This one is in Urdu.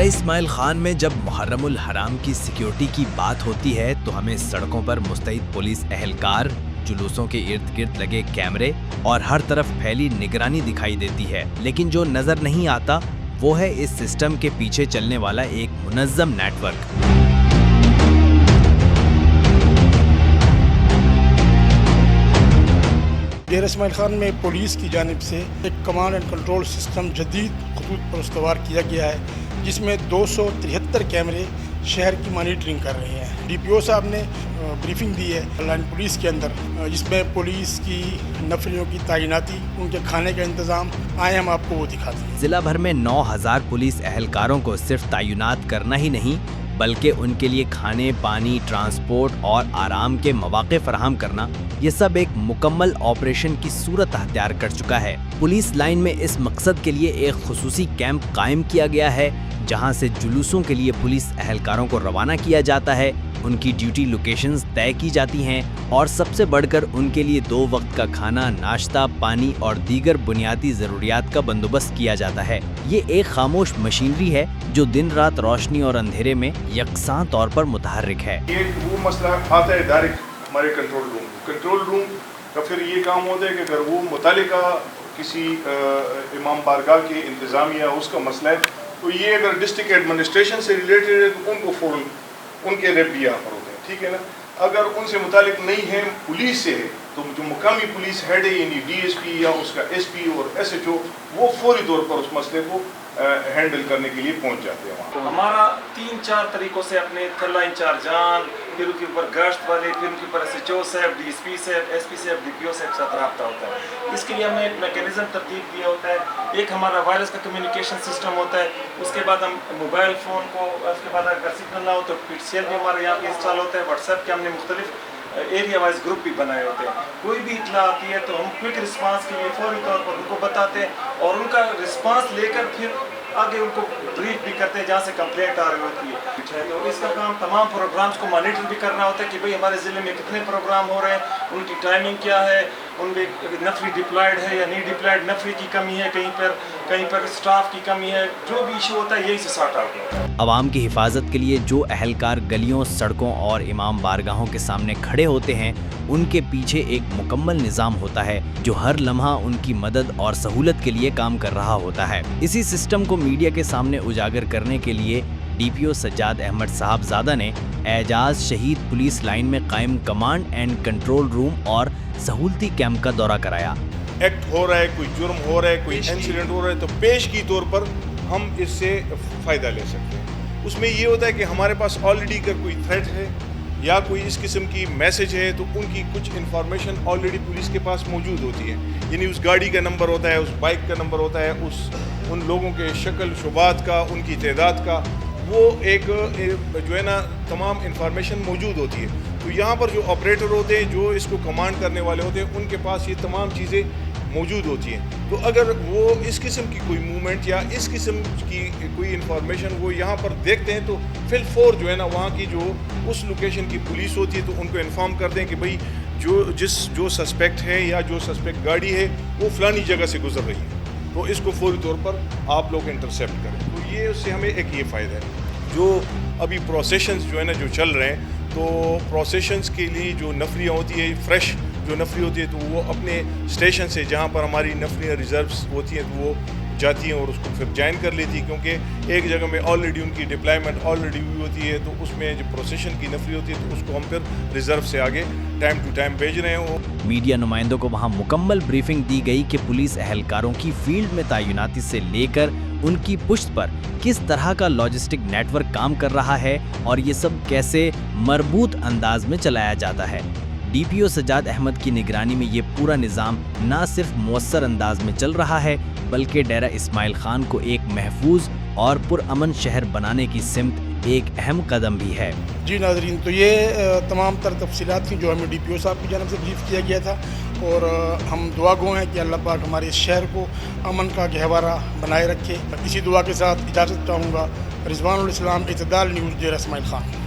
اسماعیل خان میں جب محرم الحرام کی سیکیورٹی کی بات ہوتی ہے تو ہمیں سڑکوں پر مستعد پولیس اہلکار، جلوسوں کے ارد گرد لگے کیمرے اور ہر طرف پھیلی نگرانی دکھائی دیتی ہے، لیکن جو نظر نہیں آتا وہ ہے اس سسٹم کے پیچھے چلنے والا ایک منظم نیٹ ورک۔ ڈیرہ اسماعیل خان میں پولیس کی جانب سے ایک کمانڈ اینڈ کنٹرول سسٹم جدید خطوط پر استوار کیا گیا ہے، جس میں 273 کیمرے شہر کی مانیٹرنگ کر رہے ہیں۔ ڈی پی او صاحب نے بریفنگ دی ہے لائن پولیس کے اندر، جس میں پولیس کی نفریوں کی تعیناتی، ان کے کھانے کا انتظام، آئے ہم آپ کو وہ دکھاتے ہیں۔ ضلع بھر میں 9000 پولیس اہلکاروں کو صرف تعینات کرنا ہی نہیں بلکہ ان کے لیے کھانے، پانی، ٹرانسپورٹ اور آرام کے مواقع فراہم کرنا، یہ سب ایک مکمل آپریشن کی صورت اختیار کر چکا ہے۔ پولیس لائن میں اس مقصد کے لیے ایک خصوصی کیمپ قائم کیا گیا ہے، جہاں سے جلوسوں کے لیے پولیس اہلکاروں کو روانہ کیا جاتا ہے، ان کی ڈیوٹی لوکیشنز طے کی جاتی ہیں اور سب سے بڑھ کر ان کے لیے 2 وقت کا کھانا، ناشتہ، پانی اور دیگر بنیادی ضروریات کا بندوبست کیا جاتا ہے۔ یہ ایک خاموش مشینری ہے جو دن رات روشنی اور اندھیرے میں یکساں طور پر متحرک ہے۔ یہ وہ مسئلہ آتا ہے ڈائریکٹ ہمارے کنٹرول روم کا پھر یہ کام ہوتا ہے کہ اگر وہ متعلقہ کسی امام بارگاہ کے انتظامیہ اس کا مسئلہ ہے تو یہ اگر ڈسٹرکٹ ایڈمنسٹریشن سے ریلیٹڈ ہے تو ان کو فوراً ان کے ریپ بھی یہاں پر ہوتے ہیں، ٹھیک ہے نا۔ اگر ان سے متعلق نہیں ہے، پولیس سے ہے، تو جو مقامی پولیس ہیڈ ہے یعنی ڈی ایس پی یا اس کا ایس پی اور ایس ایچ او، وہ فوری طور پر اس مسئلے کو ہینڈل کرنے کے لیے پہنچ جاتے ہیں وہاں۔ ہمارا 3-4 طریقوں سے اپنے تھلہ انچارجان، پھر ان کے اوپر گشت والے، پھر ان کے اوپر ایس ایچ او صاحب، ڈی ایس پی صاحب، ایس پی صاحب، ڈی پی او صاحب کے ساتھ رابطہ ہوتا ہے۔ اس کے لیے ہم نے ایک میکینزم ترتیب دیا ہوتا ہے، ایک ہمارا وائرلیس کا کمیونیکیشن سسٹم ہوتا ہے، اس کے بعد ہم موبائل فون کو، اس کے بعد اگر سگنل نہ ہو تو پی ٹی سی ایل بھی ہمارے یہاں پہ انسٹال ہوتا ہے، واٹس ایپ کے ہم نے مختلف ایریا وائز گروپ بھی بنائے ہوتے ہیں۔ کوئی بھی اطلاع آتی ہے تو ہم کوئک رسپانس کے لیے فوری طور پر ان کو بتاتے ہیں اور ان کا رسپانس لے کر پھر آگے ان کو بریف بھی کرتے ہیں جہاں سے کمپلینٹ آ رہی ہوتی ہے۔ تو اس کا کام تمام پروگرامز کو مانیٹر بھی کرنا ہوتا ہے کہ بھئی ہمارے ضلع میں کتنے پروگرام ہو رہے ہیں، ان کی ٹائمنگ کیا ہے، ان میں نفری ڈپلائیڈ ہے یا نہیں ڈپلائیڈ، نفری کی کمی ہے، کہیں پر سٹاف کی کمی ہے، جو بھی ایشو ہوتا ہے یہی سے سارٹ آؤٹ ہوتا ہے۔ عوام کی حفاظت کے لیے جو اہلکار گلیوں، سڑکوں اور امام بارگاہوں کے سامنے کھڑے ہوتے ہیں، ان کے پیچھے ایک مکمل نظام ہوتا ہے جو ہر لمحہ ان کی مدد اور سہولت کے لیے کام کر رہا ہوتا ہے۔ اسی سسٹم کو میڈیا کے سامنے اجاگر کرنے کے لیے ڈی پی او سجاد احمد صاحبزادہ نے اعجاز شہید پولیس لائن میں قائم کمانڈ اینڈ کنٹرول روم اور سہولتی کیمپ کا دورہ کرایا۔ ایکٹ ہو رہا ہے، کوئی جرم ہو رہا ہے، کوئی انسیڈنٹ ہو رہا ہے تو پیشگی طور پر ہم اس سے فائدہ لے سکتے ہیں۔ اس میں یہ ہوتا ہے کہ ہمارے پاس آلریڈی اگر کوئی تھریٹ ہے یا کوئی اس قسم کی میسج ہے تو ان کی کچھ انفارمیشن آلریڈی پولیس کے پاس موجود ہوتی ہے، یعنی اس گاڑی کا نمبر ہوتا ہے، اس بائک کا نمبر ہوتا ہے، ان لوگوں کے شکل شبات کا، ان کی تعداد کا، وہ ایک جو ہے نا تمام انفارمیشن موجود ہوتی ہے۔ تو یہاں پر جو آپریٹر ہوتے ہیں، جو اس کو کمانڈ کرنے والے ہوتے ہیں، ان کے پاس یہ تمام چیزیں موجود ہوتی ہیں۔ تو اگر وہ اس قسم کی کوئی موومنٹ یا اس قسم کی کوئی انفارمیشن وہ یہاں پر دیکھتے ہیں تو فی الفور جو ہے نا وہاں کی جو اس لوکیشن کی پولیس ہوتی ہے تو ان کو انفارم کرتے ہیں کہ بھئی جو سسپیکٹ ہے یا جو سسپیکٹ گاڑی ہے وہ فلانی جگہ سے گزر رہی ہے، تو اس کو فوری طور پر آپ لوگ انٹرسیپٹ کریں۔ تو یہ اس سے ہمیں ایک یہ فائدہ ہے۔ جو ابھی پروسیشنز جو ہے نا جو چل رہے ہیں، تو پروسیشنز کے لیے جو نفریاں ہوتی ہے، فریش جو نفری ہوتی ہے تو وہ اپنے اسٹیشن سے جہاں پر ہماری نفریاں ریزروس ہوتی ہیں تو وہ جاتی ہیں اور اس کو پھر جوائن کر لیتی ہیں، کیونکہ ایک جگہ میں آلریڈی ان کی ڈپلائمنٹ آلریڈی ہوئی ہوتی ہے، تو اس میں جو پروسیشن کی نفری ہوتی ہے تو اس کو ہم پھر ریزرو سے آگے ٹائم ٹو ٹائم بھیج رہے ہیں۔ میڈیا نمائندوں کو وہاں مکمل بریفنگ دی گئی کہ پولیس اہلکاروں کی فیلڈ میں تعیناتی سے لے کر ان کی پشت پر کس طرح کا لاجسٹک نیٹ ورک کام کر رہا ہے اور یہ سب کیسے مربوط انداز میں چلایا جاتا ہے۔ ڈی پی او سجاد احمد کی نگرانی میں یہ پورا نظام نہ صرف مؤثر انداز میں چل رہا ہے بلکہ ڈیرہ اسماعیل خان کو ایک محفوظ اور پرامن شہر بنانے کی سمت ایک اہم قدم بھی ہے۔ جی ناظرین، تو یہ تمام تر تفصیلات تھیں جو ہمیں ڈی پی او صاحب کی جانب سے بریف کیا گیا تھا، اور ہم دعا گو ہیں کہ اللہ پاک ہمارے اس شہر کو امن کا گہوارہ بنائے رکھے۔ اسی دعا کے ساتھ اجازت چاہوں گا۔ رضوان الاسلام، اعتدال نیوز، ڈیرہ اسماعیل خان۔